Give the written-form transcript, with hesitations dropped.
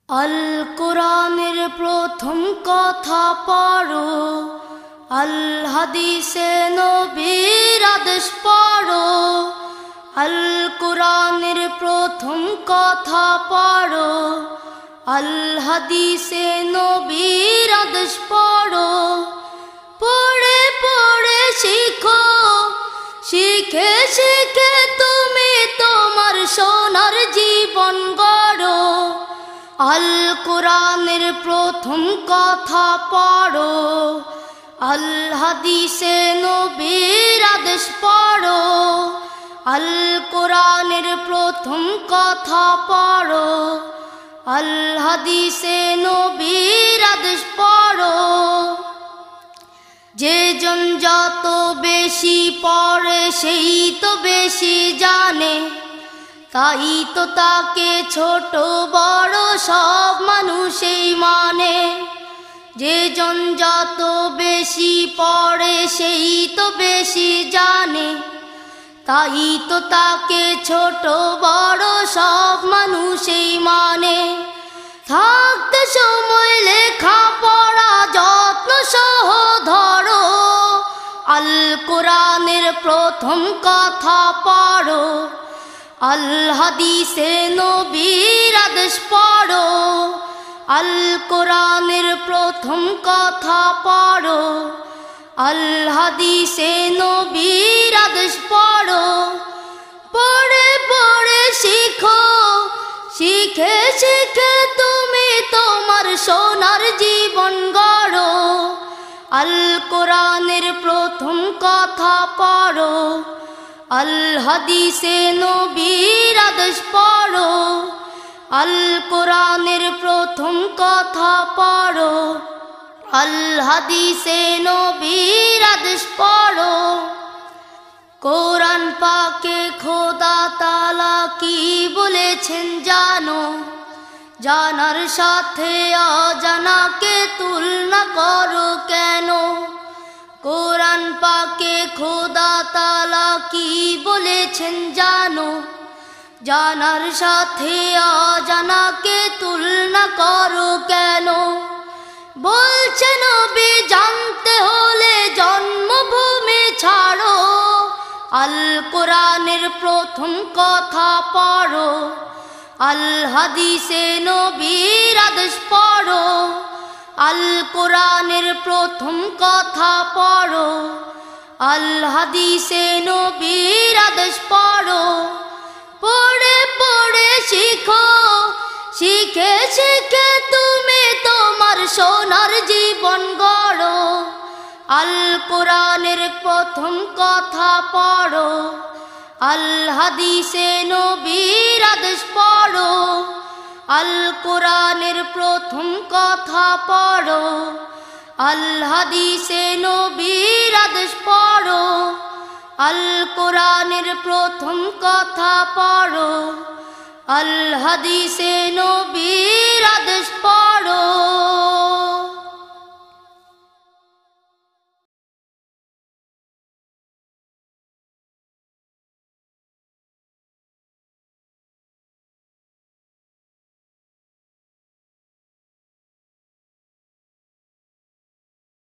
আল কোরআনের প্রথম কথা পড়ো, আল হাদিসে নবীর আদেশ পড়ো। আল কোরআনের প্রথম কথা পড়ো, আল হাদিসে নবীর আদেশ পড়ো। পড়ে পড়ে শিখো, শিখে শিখে তুমি তোমার সোনার জীবন গড়ো। আল কোরআনের প্রথম কথা পড়ো, আল হাদিসে নবীর আদেশ পড়ো। আল কোরআনের প্রথম কথা পড়ো, আল হাদিসে নবীর আদেশ পড়ো। যে জন যত বেশি পড়ে সেই তো বেশি জানে, তাই তো তাকে ছোট বড় সব মানুষই মানে। যে জন যত বেশি পড়ে সেই তো বেশি জানে, তাই তো তাকে ছোট বড় সব মানুষই মানে। থাকতে সময় লেখা পড়া যত্ন সহ ধরো, আল কোরআনের প্রথম কথা পড়ো। আল হাদিসে নবীর আদেশ পড়ো, আল কোরআনের প্রথম কথা পড়ো। আল হাদিসে নবীর আদেশ পড়ো। পড়ে পড়ে শিখো, শিখে শিখে তুমি তোমার সোনার জীবন গড়ো। আল কোরআনের প্রথম কথা পড়ো, আল হাদিসে নবীর আদেশ পড়ো। আল কোরআনের প্রথম কথা পড়ো, আল হাদিসে নবীর আদেশ পড়ো। কোরআন পাকে খোদা তাআলা কি বলেছেন জানো? জানার সাথে অজানাকে তুলনা করো কেন? কোরআন পাকে খোদা তাআলা কি বলেছেন জানো? জানার সাথে অজানাকে তুলনা করো কেন? বলছে নবী জানতে হলে জন্মভূমি ছাড়ো। আল কোরআনের প্রথম কথা পড়ো, আল হাদিসে নবীর আদেশ পড়ো। আল কোরআনের প্রথম কথা পড়ো, আল হাদিসে নবীর আদেশ পড়ো। পড়ে পড়ে শিখো, শিখে শিখে তুমি তোমার সোনার জীবন গড়ো। আল কোরআনের প্রথম কথা পড়ো, আল হাদিসে নবীর আদেশ পড়ো। আল কোরআনের প্রথম কথা পড়ো, আল হাদিসে নবীর আদেশ পড়ো। আল কোরআনের প্রথম কথা পড়ো, আল হাদিসে নবীর আদেশ পড়ো।